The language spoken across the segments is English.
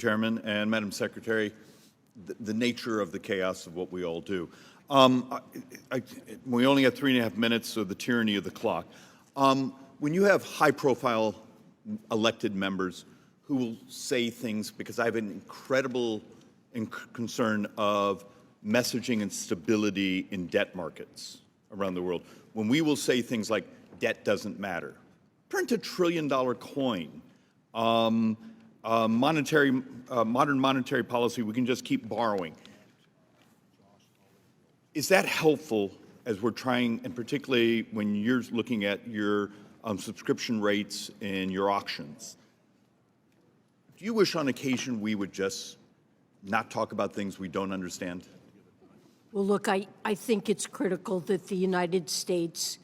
Chairman and Madam Secretary, the nature of the chaos of what we all do. We only have 3.5 minutes, so the tyranny of the clock. When you have high-profile elected members who will say things, because I have an incredible concern of messaging and stability in debt markets around the world, when we will say things like, debt doesn't matter, print $1 trillion coin, modern monetary policy, we can just keep borrowing. Is that helpful as we're trying, and particularly when you're looking at your subscription rates in your auctions? Do you wish on occasion we would just not talk about things we don't understand? Well, look, I think it's critical that the United States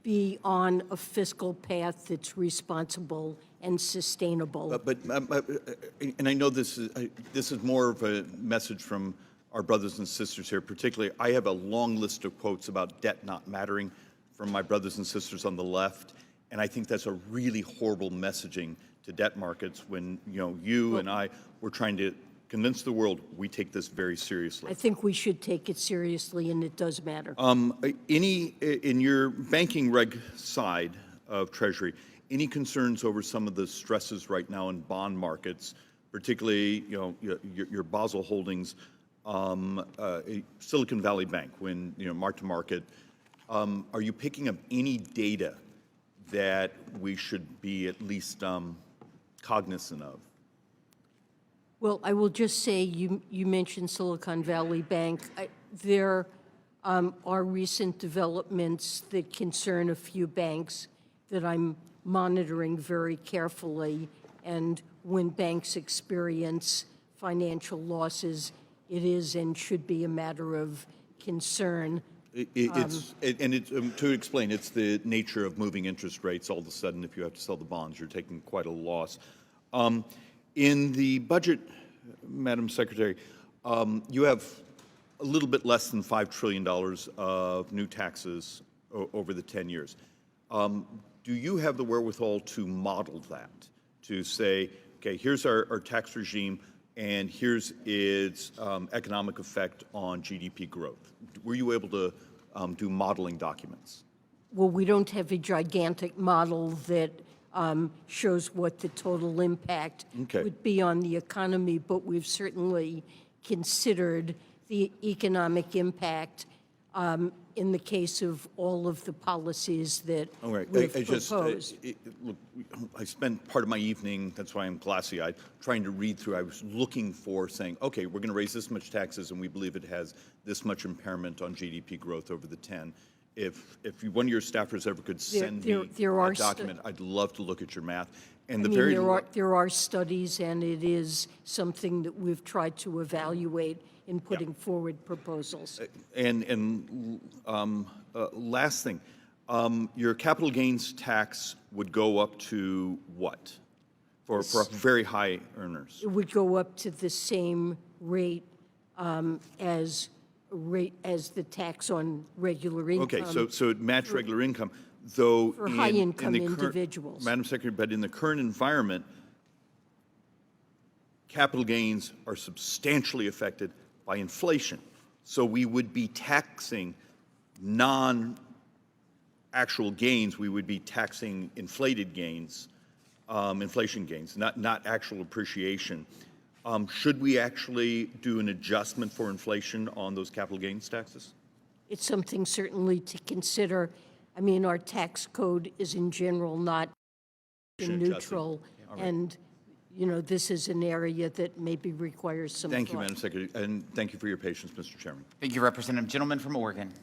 be on a fiscal path that's responsible and sustainable. And I know this is more of a message from our brothers and sisters here. Particularly, I have a long list of quotes about debt not mattering from my brothers and sisters on the left, and I think that's a really horrible messaging to debt markets when you and I were trying to convince the world we take this very seriously. I think we should take it seriously, and it does matter. In your banking reg side of Treasury, any concerns over some of the stresses right now in bond markets, particularly your Basel holdings, Silicon Valley Bank, when mark to market? Are you picking up any data that we should be at least cognizant of? Well, I will just say you mentioned Silicon Valley Bank. There are recent developments that concern a few banks that I'm monitoring very carefully. And when banks experience financial losses, it is and should be a matter of concern. To explain, it's the nature of moving interest rates. All of a sudden, if you have to sell the bonds, you're taking quite a loss. In the budget, Madam Secretary, you have a little bit less than $5 trillion of new taxes over the 10 years. Do you have the wherewithal to model that, to say, okay, here's our tax regime, and here's its economic effect on GDP growth? Were you able to do modeling documents? Well, we don't have a gigantic model that shows what the total impact would be on the economy, but we've certainly considered the economic impact in the case of all of the policies that we've proposed. Look, I spent part of my evening, that's why I'm glassy-eyed, trying to read through. I was looking for saying, okay, we're going to raise this much taxes, and we believe it has this much impairment on GDP growth over the 10. If one of your staffers ever could send me a document, I'd love to look at your math. And there are studies, and it is something that we've tried to evaluate in putting forward proposals. Last thing, your capital gains tax would go up to what for very high earners? It would go up to the same rate as the tax on regular income. Okay, so it matched regular income, though for high-income individuals. Madam Secretary, but in the current environment, capital gains are substantially affected by inflation. So we would be taxing non-actual gains. We would be taxing inflated gains, inflation gains, not actual appreciation. Should we actually do an adjustment for inflation on those capital gains taxes? It's something certainly to consider. I mean, our tax code is in general not neutral, and this is an area that maybe requires some Thank you, thought. Madam Secretary, and thank you for your patience, Mr. Chairman. Thank you, Representative. Gentleman from Oregon.